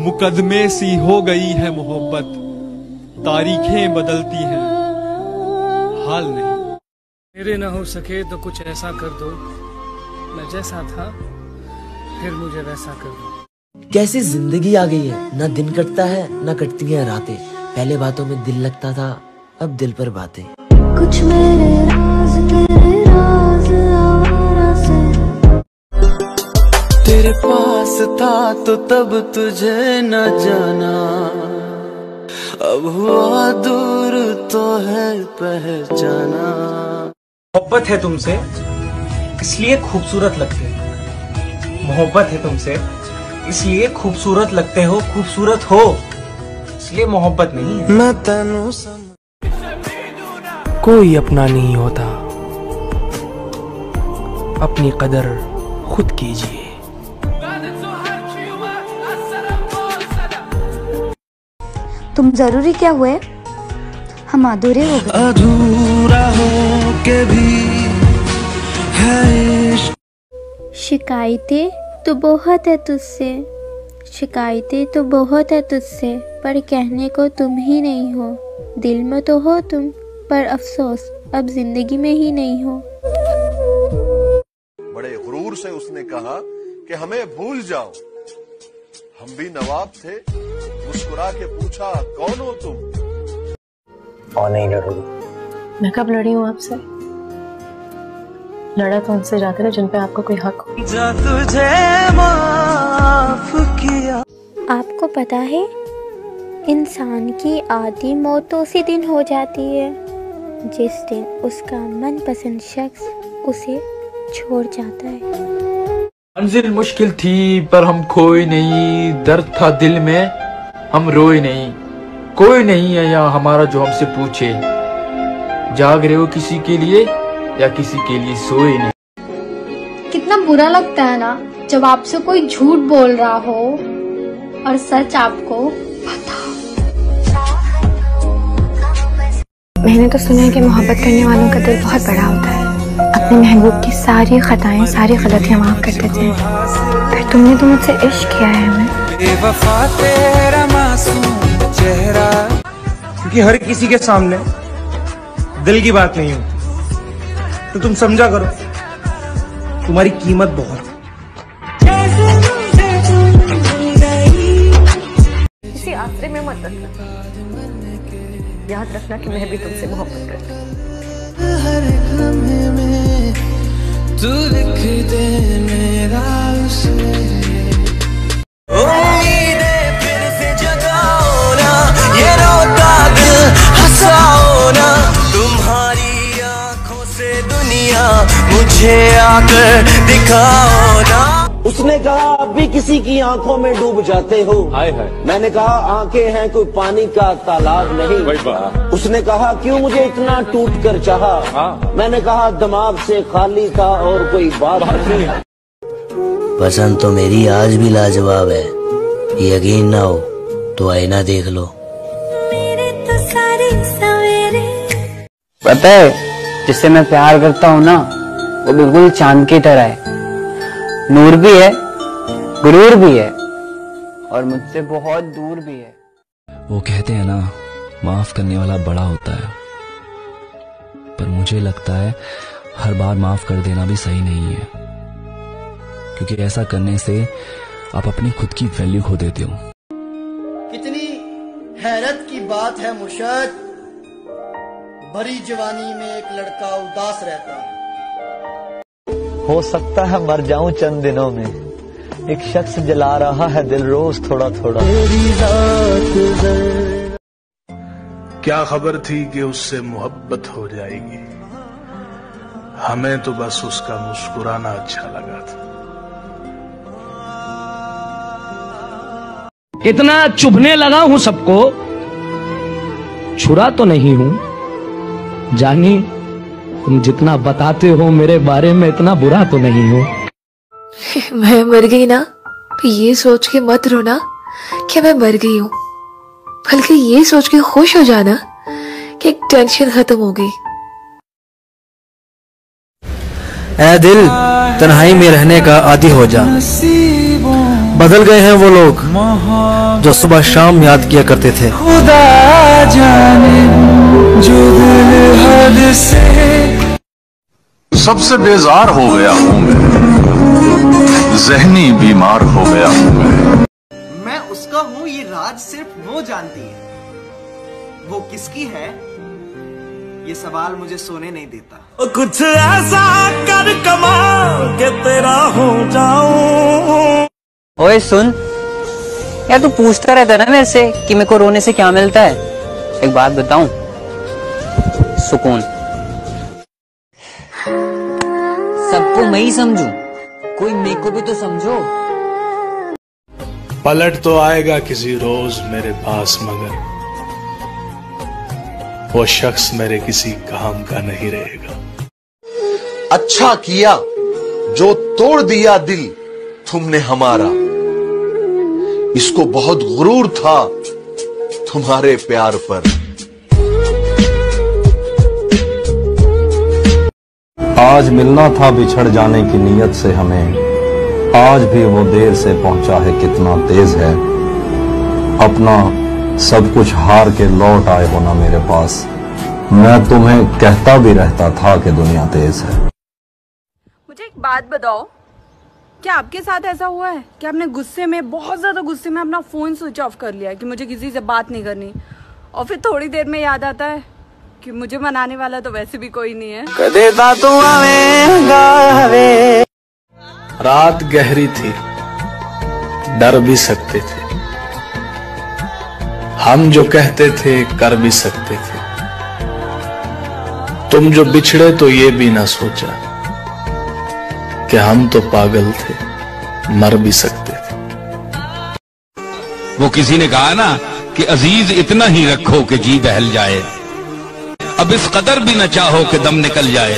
मुकदमे सी हो गई है मोहब्बत, तारीखें बदलती हैं, हाल नहीं। मेरे ना हो सके तो कुछ ऐसा कर दो, मैं जैसा था फिर मुझे वैसा कर दो। कैसी जिंदगी आ गई है, ना दिन कटता है ना कटती हैं रातें। पहले बातों में दिल लगता था, अब दिल पर बातें। कुछ मेरे राज आवारा से। तेरे पास था तो तब तुझे न जाना, अब हुआ दूर तो है पहचाना। मोहब्बत है तुमसे इसलिए खूबसूरत लगते हो, मोहब्बत है तुमसे इसलिए खूबसूरत लगते हो, खूबसूरत हो इसलिए मोहब्बत नहीं है। मैं तेनू कोई अपना नहीं होता, अपनी कदर खुद कीजिए। तुम जरूरी क्या हुए, हम अधूरे हो गए। अधूरा हो के भी है इश्क। शिकायतें तो बहुत है तुझसे, शिकायतें तो बहुत है तुझसे, पर कहने को तुम ही नहीं हो। दिल में तो हो तुम, पर अफसोस अब जिंदगी में ही नहीं हो। बड़े गुरूर से उसने कहा कि हमें भूल जाओ, हम भी नवाब थे। मुस्कुरा के पूछा कौन हो तुम। और नहीं लड़ोगी? मैं कब लड़ी हूँ आपसे? लड़ा तो उनसे जाते ना जिन पे आपका कोई हक हो। जा तुझे माफ किया। आपको पता है इंसान की आधी मौत तो उसी दिन हो जाती है जिस दिन उसका मनपसंद शख्स उसे छोड़ जाता है। मंजिल मुश्किल थी पर हम खोए नहीं, दर्द था दिल में हम रोए नहीं। कोई नहीं है यहाँ हमारा जो हमसे पूछे, जाग रहे हो किसी के लिए या किसी के लिए सोए नहीं। कितना बुरा लगता है ना जब आपसे कोई झूठ बोल रहा हो और सच आपको पता हो। मैंने तो सुना है कि मोहब्बत करने वालों का दिल बहुत बड़ा होता है। अपने महबूब की सारी खताएं, सारी गलतियां माफ कर देते हैं। फिर तुमने तो मुझसे इश्क किया है हमें। बेवफा तेरा मासूम चेहरा। क्योंकि हर किसी के सामने दिल की बात नहीं हो, तो तुम समझा करो तुम्हारी कीमत बहुत है। किसी आसरे में मत रखना, याद रखना कि मैं भी तुमसे मोहब्बत करती हूँ। हर लम्हे में तू लिख दे मेरा उसे। उम्मीदें फिर से जगाओ ना, ये रोता दिल हंसाओ ना। तुम्हारी आंखों से दुनिया मुझे आकर दिखाओ ना। उसने कहा अब भी किसी की आंखों में डूब जाते हो। हाय हाय। मैंने कहा आंखें हैं कोई पानी का तालाब नहीं। उसने कहा क्यों मुझे इतना टूट कर चाहा। मैंने कहा दिमाग से खाली था और कोई बात नहीं। पसंद तो मेरी आज भी लाजवाब है, यकीन ना हो तो आईना देख लो। पता है जिससे मैं प्यार करता हूँ ना, वो बिल्कुल चांद की तरह है। नूर भी है, गुरूर भी है और मुझसे बहुत दूर भी है। वो कहते हैं ना माफ करने वाला बड़ा होता है, पर मुझे लगता है हर बार माफ कर देना भी सही नहीं है, क्योंकि ऐसा करने से आप अपनी खुद की वैल्यू खो देते हो। कितनी हैरत की बात है मुर्शद, भरी जवानी में एक लड़का उदास रहता है। हो सकता है मर जाऊं चंद दिनों में, एक शख्स जला रहा है दिल रोज थोड़ा थोड़ा। क्या खबर थी कि उससे मोहब्बत हो जाएगी, हमें तो बस उसका मुस्कुराना अच्छा लगा था। इतना चुभने लगा हूं सबको, छुरा तो नहीं हूं। जानी तुम जितना बताते हो मेरे बारे में इतना बुरा तो नहीं हूं। मैं मर गई ना तो ये सोच के मत रोना कि मैं मर गई हूँ, बल्कि ये सोच के खुश हो जाना कि एक टेंशन खत्म हो गई। ऐ दिल तन्हाई में रहने का आदी हो जा, बदल गए हैं वो लोग जो सुबह शाम याद किया करते थे। खुदा जाने जो दिल हद से सबसे बेजार हो गया हूं मैं, ज़हनी बीमार हो गया हूं मैं उसका हूं ये राज सिर्फ वो जानती है, वो किसकी है ये सवाल मुझे सोने नहीं देता। कुछ ऐसा कर कमाल के तेरा हो जाऊं। ओए सुन यार, तू पूछता रहता ना मेरे से कि मेरे को रोने से क्या मिलता है। एक बात बताऊं, सुकून। सबको मैं ही समझूं, कोई मेरे को भी तो समझो। पलट तो आएगा किसी रोज मेरे पास, मगर वो शख्स मेरे किसी काम का नहीं रहेगा। अच्छा किया जो तोड़ दिया दिल तुमने हमारा, इसको बहुत गुरूर था तुम्हारे प्यार पर। आज मिलना था बिछड़ जाने की नीयत से हमें, आज भी वो देर से पहुंचा है कितना तेज है। अपना सब कुछ हार के लौट आए हो ना मेरे पास, मैं तुम्हें कहता भी रहता था कि दुनिया तेज है। मुझे एक बात बताओ, क्या आपके साथ ऐसा हुआ है कि आपने गुस्से में, बहुत ज्यादा गुस्से में अपना फोन स्विच ऑफ कर लिया कि मुझे किसी से बात नहीं करनी, और फिर थोड़ी देर में याद आता है कि मुझे मनाने वाला तो वैसे भी कोई नहीं है। रात गहरी थी, डर भी सकते थे, हम जो कहते थे कर भी सकते थे। तुम जो बिछड़े तो ये भी ना सोचा कि हम तो पागल थे, मर भी सकते थे। वो किसी ने कहा ना कि अजीज इतना ही रखो कि जी बहल जाए, अब इस कदर भी न चाहो कि दम निकल जाए।